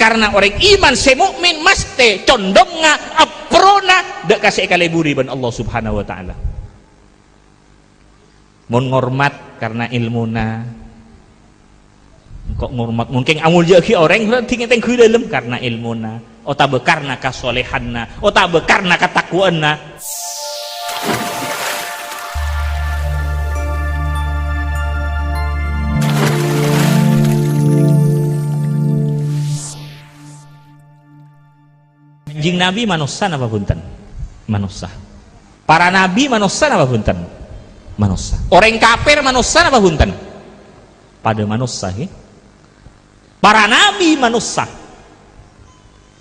karena orang iman se mukmin mesti condongna aprona dek kasih kaleburi ban Allah subhanahu wa ta'ala. Mun ngormat karena ilmuna, kok ngormat mungkin amul jeki orang tinggi tengku dalam karena ilmuna, otabe karena kasolehanna, otabe karena ketakwaanna. Kanjing Nabi manusia apa punten? Manusia. Para nabi manusia apa punten? Manusia. Orang kafir manusia apa punten? Pada manusia. Para nabi manusia.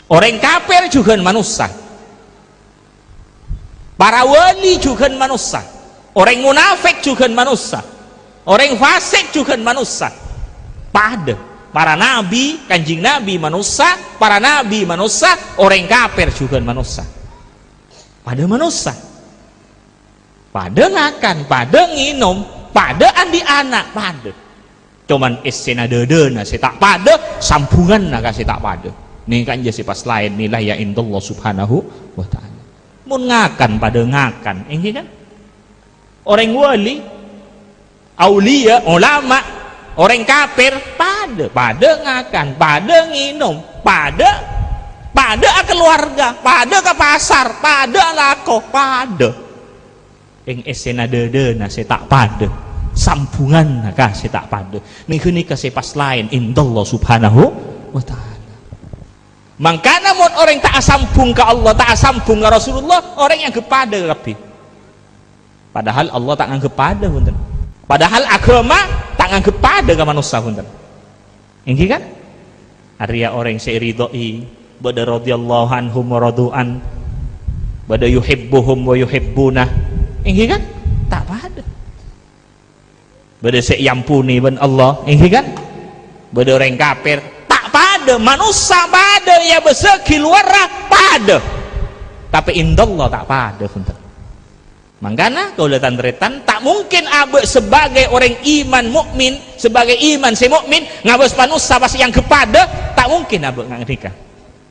Orang kafir juga manusia. Para wali juga manusia. Orang munafik juga manusia. Orang fasik juga manusia. Pada para nabi, kanjing nabi manusia, para nabi manusia, orang kafir juga manusia. Pada manusia. Pada ngakan, pada nginum, pada andi anak, pada. Cuman esena dedena saya tak pada, sambungan naga saya tak pada. Ini kan jadi pas lain nilai ya indallah subhanahu wa ta'ala. Mun ngakan pada ngakan, ini kan? Orang wali, aulia, ulama, orang kafir pada ngakan, pada nginum, pada keluarga, pada ke pasar, pada lako, pada. Yang esena dedena saya tak pada, sambungan naga saya tak pada. Ini kasih pas lain indallah subhanahu wa ta'ala. Makanya mun orang tak sambung ke Allah, tak sambung ke Rasulullah, orang yang kepada lebih. Padahal Allah tak anggap pada punten. Padahal agama tak anggap pada ke manusia punten. Ini kan? Arya orang seiridoi, bada radhiyallahu anhum wa radu'an, bada yuhibbuhum wa yuhibbuna. Ini kan? Tak pada. Bada seyampuni ban Allah. Ini kan? Bada orang kafir tak pada, manusia pada ya beseki luar pada. Tapi indallah tak pada punten. Makanya kaulatan tretan tak mungkin abe sebagai orang iman mukmin, sebagai iman si mukmin ngabes manusia pasti yang kepada tak mungkin abe ngerika.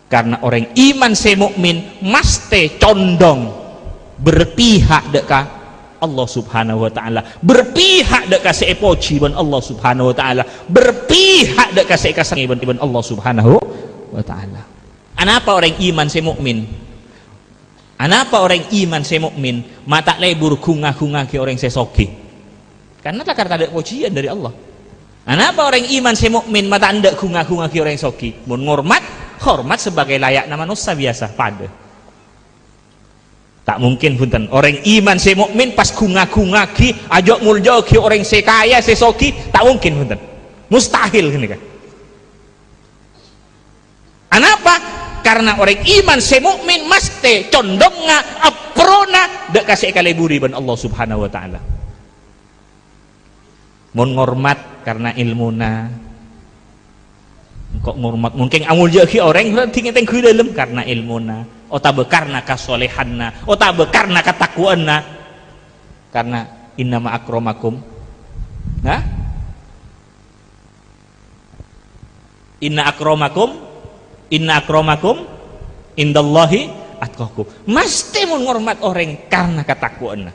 Karena orang iman si mukmin mesti condong berpihak dekat Allah subhanahu wa ta'ala, berpihak dekat si epoci ban Allah subhanahu wa ta'ala, berpihak dekat si kasangi ban Allah subhanahu wa ta'ala. Anapa orang iman si mukmin? Anapa orang iman si mukmin mata lebur kunga-kunga ke orang sesoki? Karena tak ada pujian dari Allah. Anapa orang iman si mukmin mata anda kunga-kunga ke orang soki? Mun ngormat, hormat sebagai layak nama manusia biasa pada. Tak mungkin punten orang iman si mukmin pas kunga-kunga ki ajak mulja ki orang sekaya sesoki, tak mungkin punten. Mustahil gini kan. Anapa? Karena orang iman se mukmin mesti condongna aprona dek kasih kaleburi ban Allah subhanahu wa ta'ala. Mun ngormat karena ilmuna, kok ngormat mungkin amul jeki orang tinggi tengku dalam karena ilmuna, otabe karena kasolehanna, otabe karena ketakwaanna, karena innama akramakum, nah inna akramakum indallahi atqakum. Mesti mun ngormat orang karena ketakwaanna,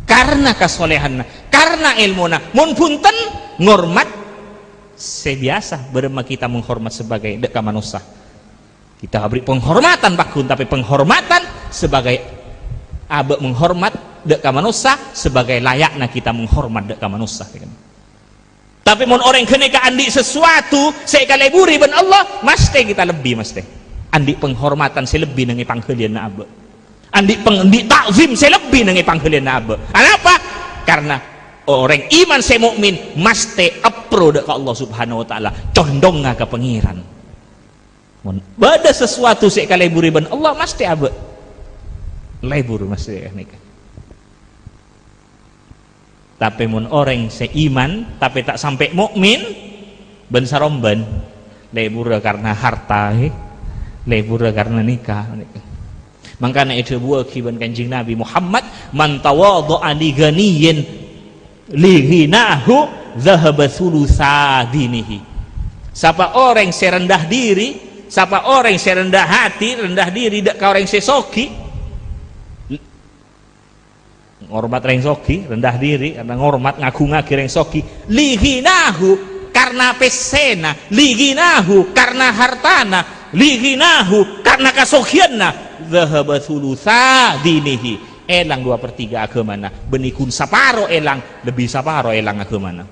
karena kasolehanna, karena ilmuna. Mun punten ngormat sebiasa berema kita menghormat sebagai deka manusia. Kita beri penghormatan bakun, tapi penghormatan sebagai abe menghormat deka manusia sebagai layaknya kita menghormat deka manusia. Tapi mun orang kena ke andi sesuatu saya kaleburi ban Allah mesti kita lebih mesti andi penghormatan saya lebih nengi panggelian na abe andi takzim saya lebih nengi panggelian na abe. Kenapa? Karena orang iman saya mukmin mesti apro ke Allah subhanahu wa ta'ala, condong ke pengiran. Mun bada sesuatu saya kaleburi ban Allah mesti abe lebur mesti nikah. Tapi mun orang seiman tapi tak sampai mukmin ben saromban lebur karena harta, lebur karena nikah. Makanya itu buah kiban kanjing Nabi Muhammad, man tawadha'a li ghaniyin li ghinahu dhahaba thulutsa dinihi. Siapa orang serendah diri siapa orang yang rendah hati rendah diri dak ka orang sesoki ngormat reng soki rendah diri karena ngormat ngaku-ngaku reng soki liginahu karena pesena liginahu karena hartana liginahu karena kasokianna dhahaba thulutha dinihi elang 2/3 agamana benikun saparo elang lebih saparo elang agamana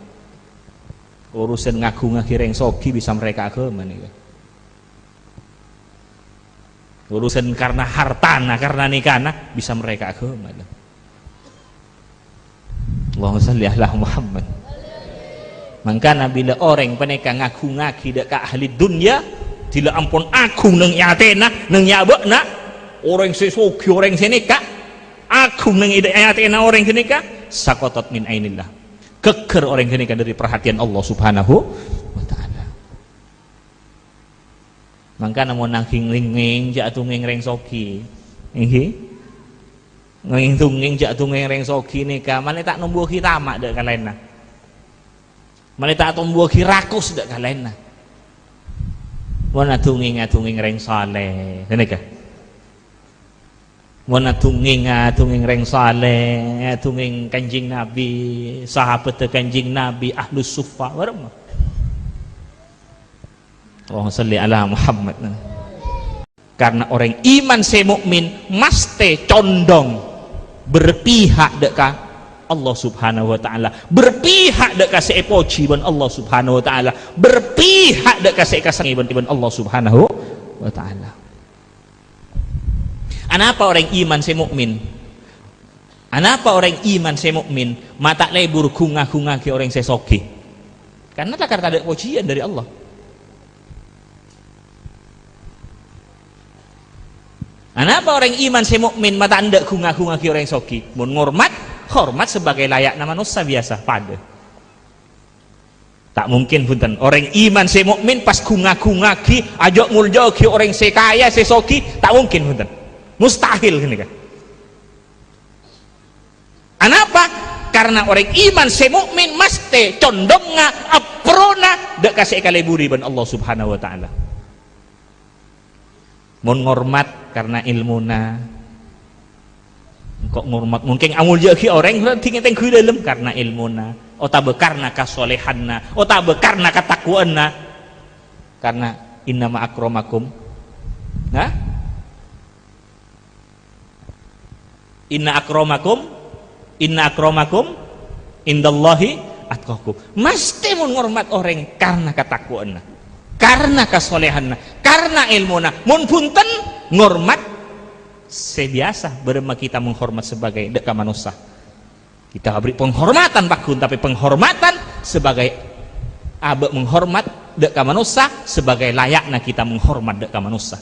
urusan ngaku-ngaku reng soki bisa mereka agama nih urusan karena hartana karena nikana bisa mereka agama Allahumma shalli ala Muhammad. Mangkana bila orang peneka ngaku-ngaki dak ka ahli dunia tidak ampun aku neng yatena neng yabakna orang sesoki orang seneka aku neng yatena orang seneka sakotot min ainillah keker orang seneka dari perhatian Allah subhanahu wa ta'ala. Mangkana mau nangking ring jatuh reng soki nging jatuh reng soki nika mana tak numbuh kita mak dak kalena mana tak numbuh rakus dak kalena mana tunging reng saleh nika mana tunging reng saleh tunging kanjing nabi sahabat kanjing nabi ahlus suffah warma Allahumma shalli ala Muhammad. Karena orang iman se mukmin mesti condong berpihak dekat Allah subhanahu wa ta'ala berpihak dekat sepoji ban Allah subhanahu wa ta'ala berpihak dekat sekasang ban Allah subhanahu wa ta'ala. Anapa orang iman se mukmin anapa orang iman se mukmin mata lebur kunga-kunga ke orang sesoki karena tak ada pujian dari Allah. Anapa orang iman si mukmin mata anda kunga-kunga ki orang soki mun ngormat hormat sebagai layakna manusia biasa pada tak mungkin punten orang iman si mukmin pas kunga-kunga ki ajak muljo ki orang si kaya si soki tak mungkin punten mustahil gini kan. Anapa karena orang iman si mukmin mesti condongna aprona dak kasih kaleburi ban Allah subhanahu wa ta'ala mun ngormat karena ilmuna kok ngormat mungkin amul jaki orang tinggi tengku dalam karena ilmuna otabe karena kasolehanna otabe karena katakwaanna karena innama akramakum nah inna akramakum indallahi atqakum mesti mun ngormat orang karena katakwaanna karena kasolehanna karena ilmuna mun punten ngormat sebiasa berema kita menghormat sebagai deka manusia kita beri penghormatan bakun tapi penghormatan sebagai abe menghormat deka manusia sebagai layaknya kita menghormat deka manusia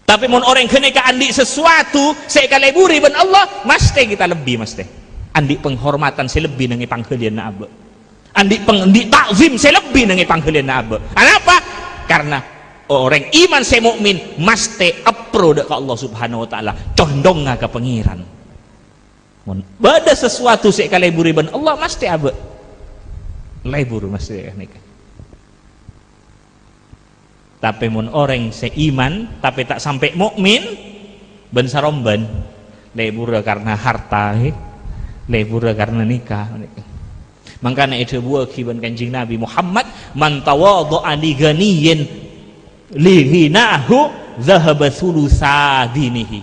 tapi mun orang kena ke andi sesuatu sekaleburi ben Allah mesti kita lebih mesti andi penghormatan selebih nengi panggelian abe andi takzim selebih nengi panggelian abe kenapa karena orang iman se mukmin mesti apro ke Allah subhanahu wa ta'ala condong ke pengiran mun bada sesuatu se kaleburi ban Allah mesti abe lebur mesti nikah tapi mun orang se iman tapi tak sampai mukmin ben saromban lebur karena harta lebur karena nikah makanya itu buah kiban kanjing Nabi Muhammad man tawadha'a li ghaniyin lighinahu dhahaba thulutsa dinihi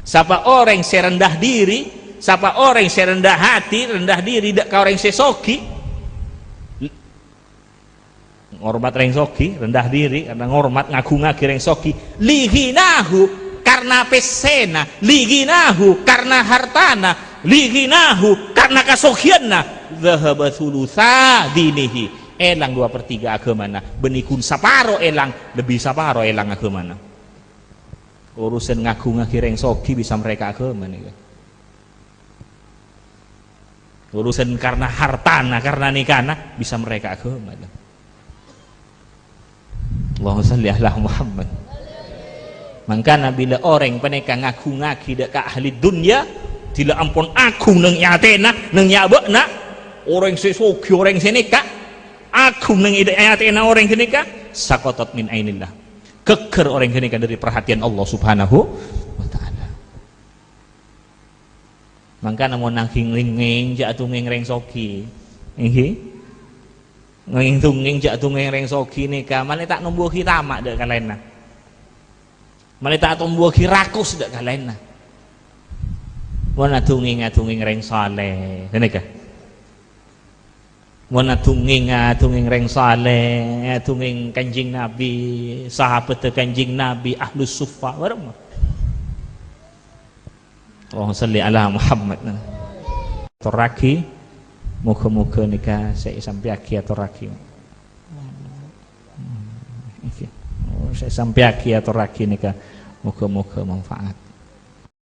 siapa orang serendah diri siapa orang serendah hati rendah diri dak ka orang sesoki ngormat reng soki rendah diri karena ngormat ngaku-ngaku reng soki lighinahu karena pesena lighinahu karena hartana lighinahu karena kasokianna dhahaba thulutsa dinihi elang 2/3 agamana benikun saparo elang lebih saparo elang agamana urusan ngaku-ngaku reng soki bisa mereka agama nih urusan karena hartana karena nikana bisa mereka agama Allahumma shalli ala Muhammad. Mangkana bila orang peneka ngaku-ngaki dak ka ahli dunia tidak ampun aku neng yatena neng yabakna orang sesoki orang seneka aku neng ayatena orang seneka sakotot min ainillah Geger orang gini kan dari perhatian Allah Subhanahu wa taala. Mangka namun nangking linging jak tunging reng soki. Nggih. Nging tunging jak tunging reng soki nika mane tak numbuhi tamak dek kalena. Mane tak tumbuhi rakus dek kalena. Wana tunging reng saleh. Nika. Wana tunging reng saleh, tunging Kanjeng Nabi, sahabat Kanjeng Nabi, ahlus sufa warma. Allahumma shalli ala Muhammad. Toraki, muga-muga nika saya sampeaki aturaki. Saya sampeaki aturaki nika, muga-muga manfaat.